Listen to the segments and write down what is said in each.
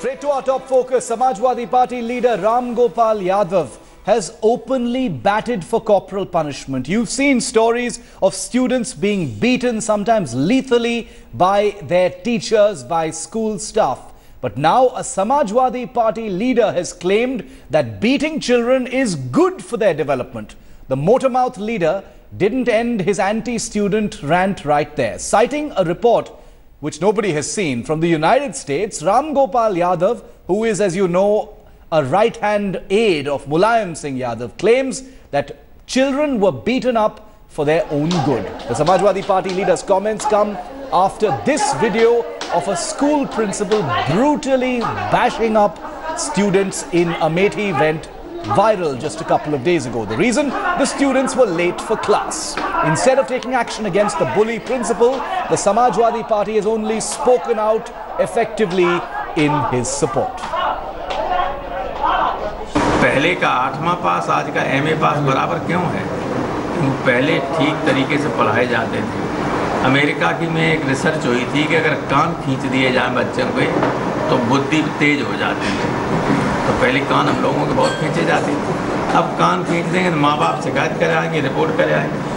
Straight to our top focus, Samajwadi Party leader Ramgopal Yadav has openly batted for corporal punishment. You've seen stories of students being beaten, sometimes lethally, by their teachers, by school staff. But now a Samajwadi Party leader has claimed that beating children is good for their development. The motormouth leader didn't end his anti-student rant right there. Citing a report which nobody has seen from the United States, Ramgopal Yadav, who is, as you know, a right-hand aide of Mulayam Singh Yadav, claims that children were beaten up for their own good. The Samajwadi Party leader's comments come after this video of a school principal brutally bashing up students in Amethi went viral just a couple of days ago. The reason? The students were late for class. Instead of taking action against the bully principal, the Samajwadi Party has only spoken out effectively in his support. पहले का 8वां पास आज का MA पास बराबर क्यों है? पहले ठीक तरीके से पढ़ाए जाते थे। अमेरिका की में एक रिसर्च हुई थी कि अगर कान खींच दिए जाएं बच्चों के तो बुद्धि तेज हो जाती है। तो पहले कान हम लोगों के बहुत खींचे जाते थे, अब कान खींच देंगे तो माँ बाप शिकायत करे आएंगे, रिपोर्ट करे आएंगे।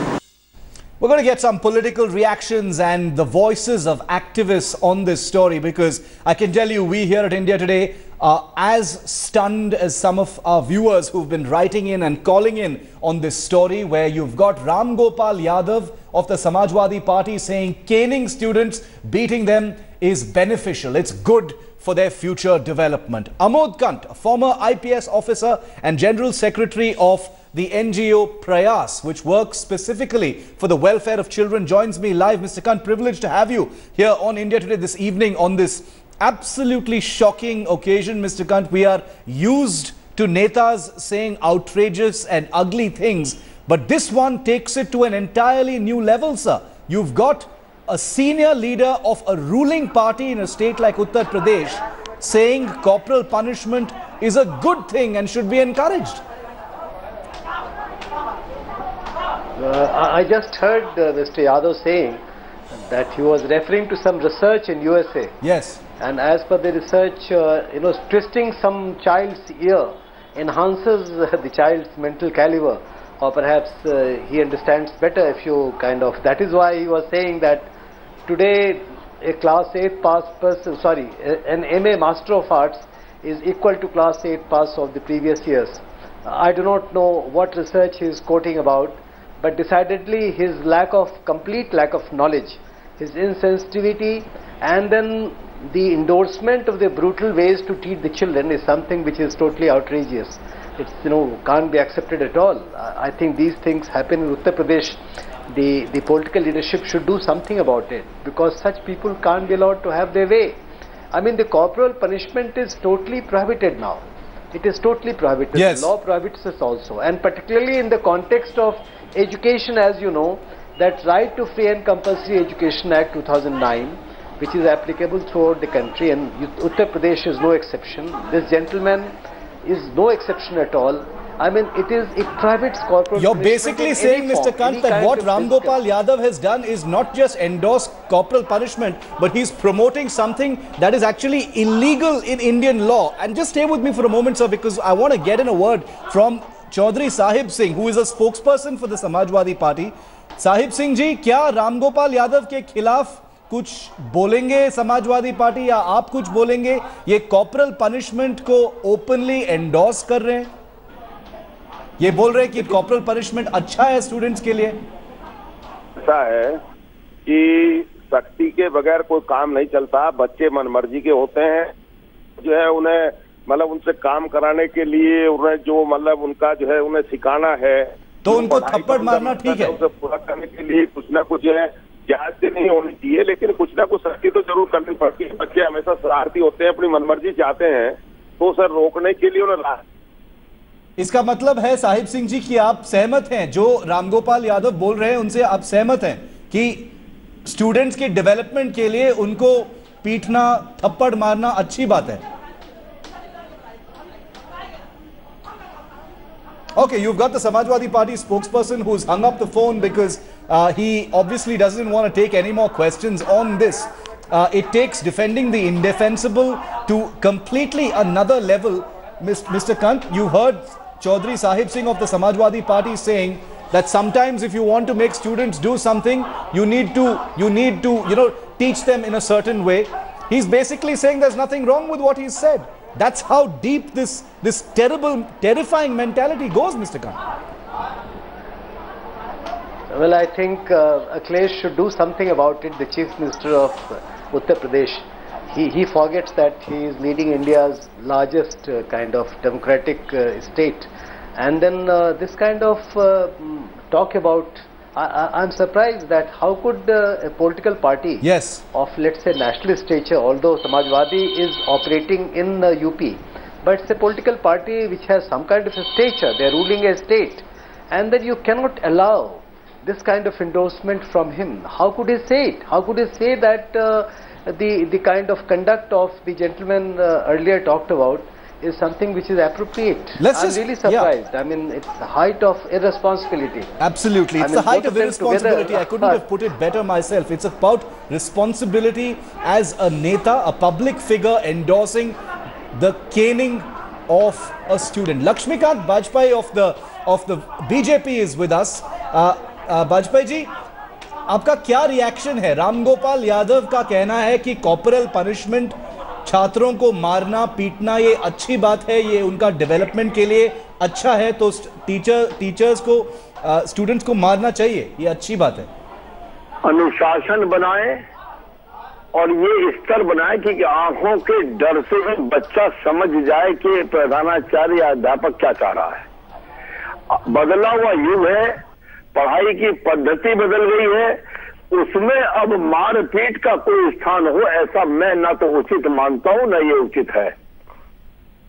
We're going to get some political reactions and the voices of activists on this story, because I can tell you we here at India Today are as stunned as some of our viewers who've been writing in and calling in on this story, where you've got Ramgopal Yadav of the Samajwadi Party saying caning students, beating them is beneficial. It's good for their future development. Amod Kant, a former IPS officer and General Secretary of the NGO Prayas, which works specifically for the welfare of children, joins me live. Mr. Kant, privileged to have you here on India Today this evening on this absolutely shocking occasion. Mr. Kant, we are used to netas saying outrageous and ugly things, but this one takes it to an entirely new level, sir. You've got a senior leader of a ruling party in a state like Uttar Pradesh saying corporal punishment is a good thing and should be encouraged. I just heard Mr. Yadav saying that he was referring to some research in USA. Yes. And as per the research, twisting some child's ear enhances the child's mental caliber, or perhaps he understands better if you that is why he was saying that today a class 8 pass person, an MA Master of Arts is equal to class 8 pass of the previous years. I do not know what research he is quoting about, but decidedly his complete lack of knowledge, his insensitivity, and then the endorsement of the brutal ways to treat the children is something which is totally outrageous. It's, can't be accepted at all. I think these things happen in Uttar Pradesh. The political leadership should do something about it, because such people can't be allowed to have their way. I mean, the corporal punishment is totally prohibited now. It is totally prohibited. Yes. The law prohibits us also, and particularly in the context of education, as you know, that Right to Free and Compulsory Education Act 2009, which is applicable throughout the country, and Uttar Pradesh is no exception. This gentleman is no exception at all. I mean, it prohibits corporal punishment. You're basically saying, Mr. Kant, that what Ramgopal Yadav has done is not just endorse corporal punishment, but he's promoting something that is actually illegal in Indian law. And just stay with me for a moment, sir, because I want to get in a word from Chaudhry Sahib Singh, who is a spokesperson for the Samajwadi Party. Sahib Singh ji, क्या रामगोपाल यादव के खिलाफ कुछ बोलेंगे Samajwadi party, या आप कुछ बोलेंगे? ये कॉर्पोरल पनिशमेंट को ओपनली एंडोर्स कर रहे हैं, ये बोल रहे हैं कि कॉर्पोरल पनिशमेंट अच्छा है स्टूडेंट्स के लिए। ऐसा है कि सख्ती के बगैर कोई काम नहीं चलता। बच्चे मनमर्जी के होते हैं, जो है उन्हें उनसे काम कराने के लिए उन्हें जो उनका जो है उन्हें सिखाना है, तो उनको थप्पड़ मारना ठीक है। उसे पूरा करने के लिए कुछ ना कुछ जो है जांच नहीं होनी चाहिए, लेकिन कुछ ना कुछ सख्ती तो जरूर करनी पड़ती है। बच्चे हमेशा शरारती होते हैं, अपनी मनमर्जी चाहते हैं, तो सर रोकने के लिए उन्हें। इसका मतलब है साहिब सिंह जी कि आप सहमत हैं, जो रामगोपाल यादव बोल रहे हैं उनसे आप सहमत हैं कि स्टूडेंट्स के डेवलपमेंट के लिए उनको पीटना, थप्पड़ मारना अच्छी बात है? Okay, you've got the Samajwadi Party spokesperson who's hung up the phone because he obviously doesn't want to take any more questions on this. It takes defending the indefensible to completely another level. Mr. Kant, you heard Chaudhry Sahib Singh of the Samajwadi Party saying that sometimes if you want to make students do something, you need to teach them in a certain way. He's basically saying there's nothing wrong with what he said. That's how deep this terrifying mentality goes, Mr. Kant. Well, I think Akhilesh should do something about it. The Chief Minister of Uttar Pradesh, he forgets that he is leading India's largest kind of democratic state, and then this kind of talk about. I'm surprised that how could a political party of, let's say, nationalist stature, although Samajwadi is operating in UP, but it's a political party which has some kind of a stature. They're ruling a state, and then you cannot allow this kind of endorsement from him. How could he say it? How could he say that the kind of conduct of the gentleman earlier talked about is something which is appropriate? I'm really surprised. I mean, it's the height of irresponsibility. Absolutely. It's the height of irresponsibility. I couldn't have put it better myself. It's about responsibility as a neta, a public figure endorsing the caning of a student. Lakshmikant Bajpai of the BJP is with us. Bajpai ji, आपका क्या reaction है? रामगोपाल यादव का कहना है कि corporal punishment, छात्रों को मारना पीटना, ये अच्छी बात है, ये उनका डेवलपमेंट के लिए अच्छा है, तो टीचर्स को स्टूडेंट्स को मारना चाहिए, ये अच्छी बात है। अनुशासन बनाए और ये स्तर बनाए कि आंखों के डर से बच्चा समझ जाए कि प्रधानाचार्य या अध्यापक क्या चाह रहा है। बदला हुआ युग है, पढ़ाई की पद्धति बदल गई है, उसमें अब मारपीट का कोई स्थान हो ऐसा मैं ना तो उचित मानता हूं, ना ये उचित है।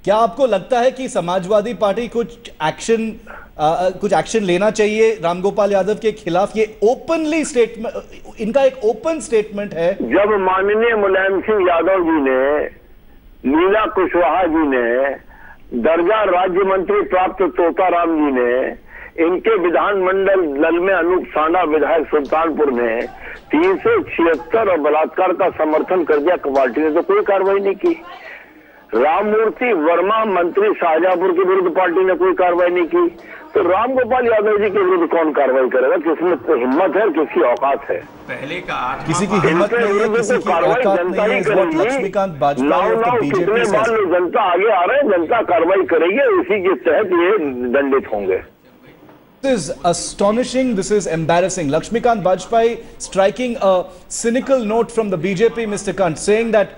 क्या आपको लगता है कि समाजवादी पार्टी कुछ एक्शन लेना चाहिए रामगोपाल यादव के खिलाफ? ये ओपनली स्टेटमेंट, इनका एक ओपन स्टेटमेंट है। जब माननीय मुलायम सिंह यादव जी ने, लीला कुशवाहा जी ने, दर्जा राज्य मंत्री प्राप्त तोताराम जी ने, इनके विधानमंडल दल में अनूप साना विधायक सुल्तानपुर ने 376 और बलात्कार का समर्थन कर दिया, पार्टी ने तो कोई कार्रवाई नहीं की। राममूर्ति वर्मा मंत्री शाहजहांपुर के विरुद्ध पार्टी ने कोई कार्रवाई नहीं की, तो रामगोपाल यादव जी के विरुद्ध कौन कार्रवाई करेगा? किसमें तो हिम्मत है और किसकी औकात है? पहले का किसी की हिम्मत नहीं है, किसी की औकात नहीं है। लक्ष्मीकांत बाजपेयी और बीजेपी से जनता आगे आ रहे हैं, जनता कार्रवाई करेगी, उसी के तहत ये दंडित होंगे। This is astonishing. This is embarrassing. Lakshmikant Bajpai striking a cynical note from the BJP, Mr. Kant, saying that,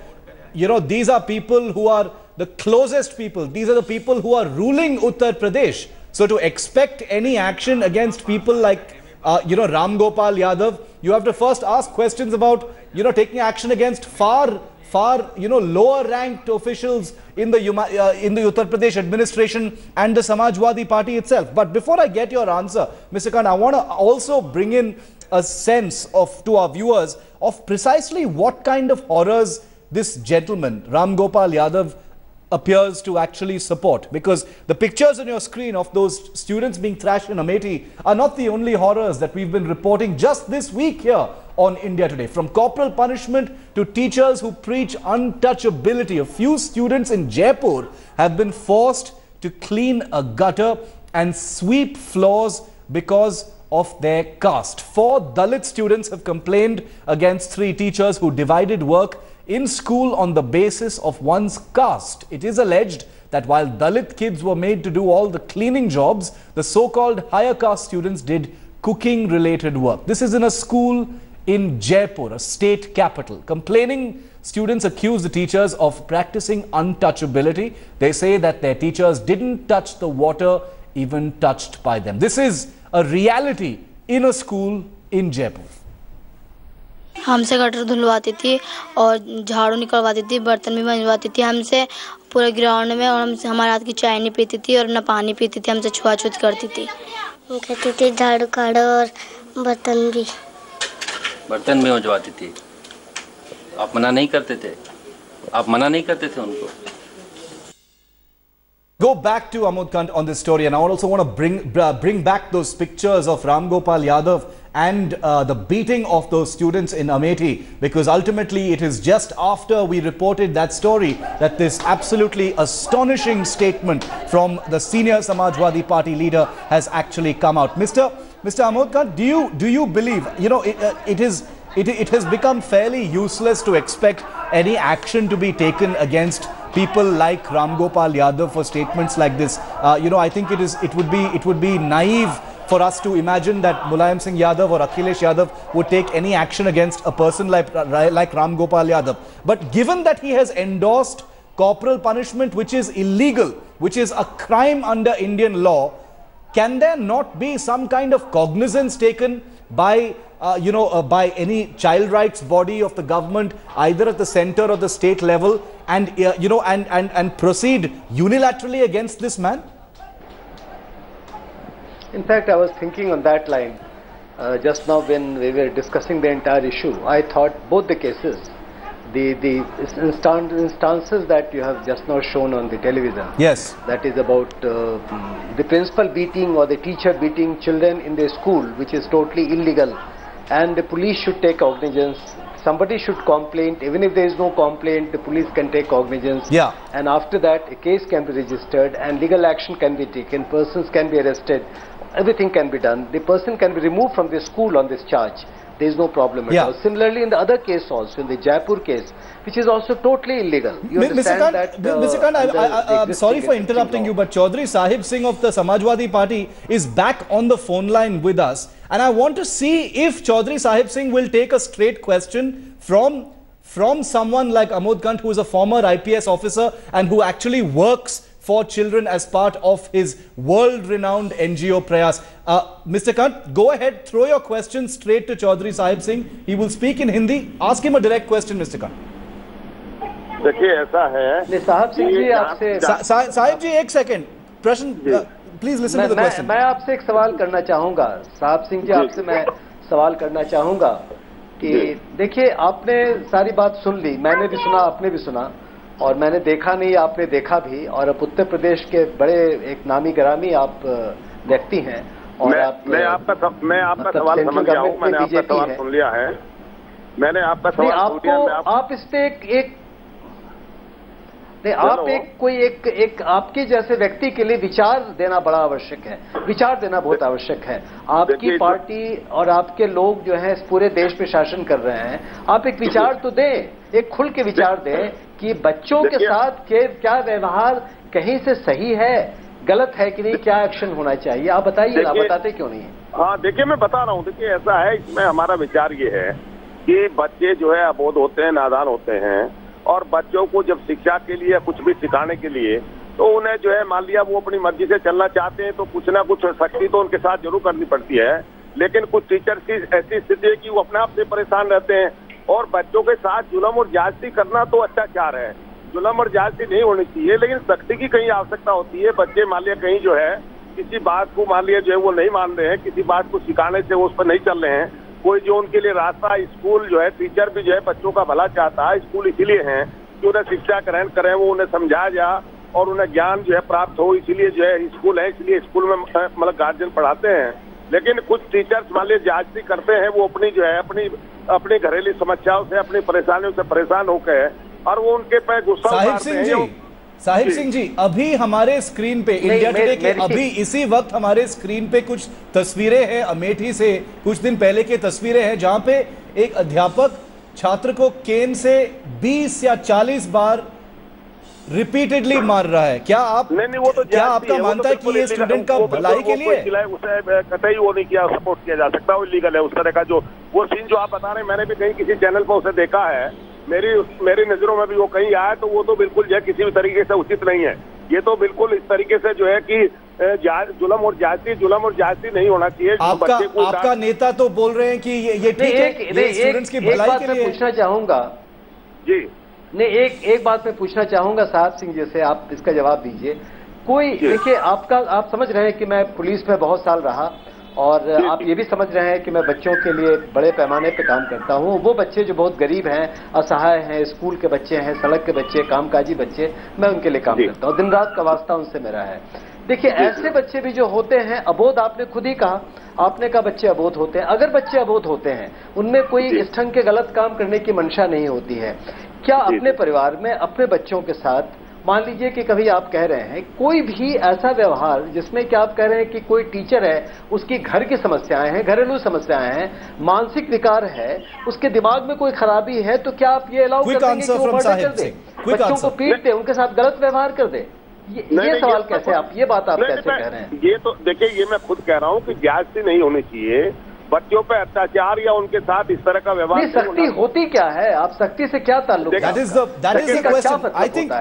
you know, these are people who are the closest people. These are the people who are ruling Uttar Pradesh. So to expect any action against people like, Ramgopal Yadav, you have to first ask questions about, taking action against far, lower ranked officials in the Uttar Pradesh administration and the Samajwadi Party itself. But before I get your answer, Mr. Khan, I want to also bring in a sense to our viewers of precisely what kind of horrors this gentleman, Ramgopal Yadav, appears to actually support. Because the pictures on your screen of those students being thrashed in Amethi are not the only horrors that we've been reporting just this week here on India Today. From corporal punishment to teachers who preach untouchability, a few students in Jaipur have been forced to clean a gutter and sweep floors because of their caste. 4 Dalit students have complained against 3 teachers who divided work in school on the basis of one's caste. It is alleged that while Dalit kids were made to do all the cleaning jobs, the so-called higher caste students did cooking related work. This is in a school in Jaipur, a state capital. Complaining students accuse the teachers of practicing untouchability. They say that their teachers didn't touch the water even touched by them. This is a reality in a school in Jaipur. हमसे gutter धुलवाती थी और झाड़ू निकलवाती थी, बर्तन भी मंजवाती थी हमसे पूरे ग्राउंड में, और हमसे हमारे हाथ की चाय नहीं पीती थी और न पानी पीती थी, हमसे छुआछूत करती थी। कहती थी झाड़ू काढ़ो और बर्तन भी मंजवाती थी। आप मना नहीं करते थे? आप मना नहीं करते थे उनको? Go back to Amod Kant on this story, and I also want to bring back those pictures of Ramgopal Yadav and the beating of those students in Amethi, because ultimately it is just after we reported that story that this absolutely astonishing statement from the senior Samajwadi Party leader has actually come out. Mr. Amod Khan, do you believe, you know, it has become fairly useless to expect any action to be taken against people like Ramgopal Yadav for statements like this? You know, I think it would be naive for us to imagine that Mulayam Singh Yadav or Akhilesh Yadav would take any action against a person like Ramgopal Yadav. But given that he has endorsed corporal punishment, which is illegal, which is a crime under Indian law, can there not be some kind of cognizance taken by by any child rights body of the government, either at the center or the state level, and and proceed unilaterally against this man? In fact, I was thinking on that line just now when we were discussing the entire issue. I thought both the cases, the instances that you have just now shown on the television, yes, that is about the principal beating or the teacher beating children in the school, which is totally illegal, and the police should take cognizance. Somebody should complain. Even if there is no complaint, the police can take cognizance. Yeah. And after that, a case can be registered and legal action can be taken. Persons can be arrested. Everything can be done. The person can be removed from the school on this charge. There is no problem at all. Similarly, in the other case also, in the Jaipur case, which is also totally illegal. You understand that? Mr. Khan, I'm sorry for interrupting you, but Chaudhry Sahib Singh of the Samajwadi Party is back on the phone line with us. And I want to see if Chaudhry Sahib Singh will take a straight question from someone like Amod Kant, who is a former IPS officer and who actually works for children as part of his world-renowned NGO Prayas. Mr. Kant, go ahead, throw your question straight to Chaudhry Sahib Singh. He will speak in Hindi. Ask him a direct question, Mr. Kant. देखिए ऐसा है साहब सिंह जी आपसे साहिब जी एक second प्रश्न please listen to the question. मैं आपसे एक सवाल करना चाहूंगा साहब सिंह जी, आपसे मैं सवाल करना चाहूंगा कि देखिए आपने सारी बात सुन ली, मैंने भी सुना, आपने भी सुना, और मैंने देखा नहीं, आपने देखा भी, और अब उत्तर प्रदेश के बड़े एक नामी गिरामी आप व्यक्ति हैं और मैं आपका सवाल समझ गया हूं, मैंने आपका सवाल सुन लिया है, मैंने आपका सवाल सुन लिया। आप इस पे एक आपके जैसे व्यक्ति के लिए विचार देना बड़ा आवश्यक है, विचार देना बहुत आवश्यक है। आपकी पार्टी और आपके लोग जो हैं इस पूरे देश पे शासन कर रहे हैं, आप एक विचार तो दें, एक खुल के विचार दें कि बच्चों के साथ क्या व्यवहार कहीं से सही है, गलत है कि नहीं, क्या एक्शन होना चाहिए, आप बताइए ना, बताते क्यों नहीं है? हाँ देखिए मैं बता रहा हूँ, देखिए ऐसा है, इसमें हमारा विचार ये है कि बच्चे जो है अबोध होते हैं, नादान होते हैं, और बच्चों को जब शिक्षा के लिए कुछ भी सिखाने के लिए तो उन्हें जो है मान लिया वो अपनी मर्जी से चलना चाहते हैं तो कुछ ना कुछ सख्ती तो उनके साथ जरूर करनी पड़ती है, लेकिन कुछ टीचर्स की ऐसी स्थिति है कि वो अपने आप से परेशान रहते हैं, और बच्चों के साथ जुल्म और ज्यादती करना तो अत्याचार है, जुल्म और ज्यादती नहीं होनी चाहिए, लेकिन सख्ती की कहीं आवश्यकता होती है। बच्चे मान लिया कहीं जो है किसी बात को मान लिया जो है वो नहीं मान रहे हैं, किसी बात को सिखाने से वो उस पर नहीं चल रहे हैं, कोई जो उनके लिए रास्ता, स्कूल जो है टीचर भी जो है बच्चों का भला चाहता है, स्कूल इसीलिए है कि उन्हें शिक्षा ग्रहण करें, वो उन्हें समझाया जा और उन्हें ज्ञान जो है प्राप्त हो, इसीलिए जो है स्कूल है, इसलिए स्कूल में मतलब गार्जियन पढ़ाते हैं। लेकिन कुछ टीचर्स मान लीजिए जांचती करते हैं, वो अपनी जो है अपनी घरेलू समस्याओं से, अपनी परेशानियों से परेशान होकर, और वो उनके पे गुस्सा उतारते हैं। साहिब सिंह जी, अभी हमारे स्क्रीन पे इंडिया टुडे के अभी इसी वक्त हमारे स्क्रीन पे कुछ तस्वीरें हैं अमेठी से कुछ दिन पहले की तस्वीरें हैं, जहां पे एक अध्यापक छात्र को केन से 20 या 40 बार रिपीटेडली मार रहा है। क्या आपका मानता है कि ये स्टूडेंट का भलाई के लिए उसे कतई वो नहीं किया, सपोर्ट किया जा सकता, वो इलीगल है। उस तरह का जो वो सीन जो आप बता रहे हैं, मैंने भी कहीं किसी चैनल पर उसे देखा है, मेरी नजरों में भी वो कहीं आया, तो वो तो बिल्कुल जो है किसी भी तरीके से उचित नहीं है। ये तो बिल्कुल इस तरीके से जो है कि जुल्म और ज्यादती नहीं होना चाहिए। आपका नेता तो बोल रहे हैं कि ये ठीक है, ये स्टूडेंट्स की भलाई के लिए। पूछना चाहूंगा जी, नहीं एक बात मैं पूछना चाहूंगा साहब सिंह जी से, आप इसका जवाब दीजिए। कोई देखिए, आप समझ रहे हैं कि मैं पुलिस में बहुत साल रहा, और आप ये भी समझ रहे हैं कि मैं बच्चों के लिए बड़े पैमाने पे काम करता हूँ। वो बच्चे जो बहुत गरीब हैं, असहाय हैं, स्कूल के बच्चे हैं, सड़क के बच्चे, कामकाजी बच्चे, मैं उनके लिए काम करता हूँ, दिन रात का वास्ता उनसे मेरा है। देखिए ऐसे बच्चे भी जो होते हैं अबोध, आपने खुद ही कहा, आपने कहा बच्चे अबोध होते हैं। अगर बच्चे अबोध होते हैं, उनमें कोई इस ढंग के गलत काम करने की मंशा नहीं होती है, क्या अपने परिवार में अपने बच्चों के साथ, मान लीजिए कि कभी आप कह रहे हैं कोई भी ऐसा व्यवहार जिसमें कि आप कह रहे हैं कि कोई टीचर है, उसकी घर की समस्याएं हैं, घरेलू समस्याएं हैं, मानसिक विकार है, उसके दिमाग में कोई खराबी है, तो क्या आप ये अलाउ कर देंगे कि वो मर्डर कर दे, बच्चों को पीट दे, उनके साथ गलत व्यवहार कर दे? ये सवाल कैसे, आप ये बात आप कैसे कह रहे हैं? ये तो देखिए, ये मैं खुद कह रहा हूँ कि ज्यादती नहीं होनी चाहिए, बच्चों पे अत्याचार या उनके साथ इस तरह का व्यवहार। सख्ती होती क्या है? आप सख्ती से क्या ताल्लुक? That is the question. I think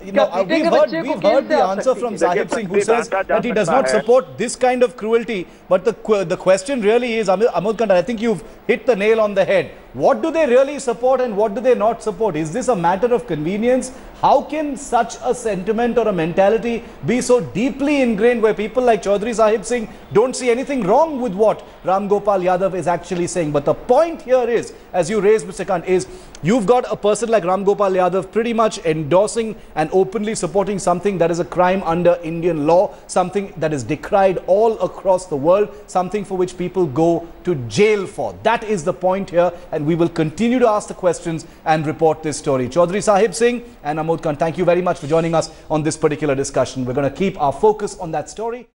you know we've heard the answer from Sahib Singh, who says that he does not support this kind of cruelty. But the question really is, Amol Kanda, I think you've hit the nail on the head. What do they really support and what do they not support? Is this a matter of convenience? How can such a sentiment or a mentality be so deeply ingrained where people like Chaudhry Sahib Singh don't see anything wrong with what Ramgopal Yadav is actually saying? But the point here is, as you raised, Mr. Kant, is you've got a person like Ramgopal Yadav pretty much endorsing and openly supporting something that is a crime under Indian law, something that is decried all across the world, something for which people go to jail for. That is the point here, and we will continue to ask the questions and report this story. Chaudhry Sahib Singh and Amod Khan, thank you very much for joining us on this particular discussion. We're going to keep our focus on that story.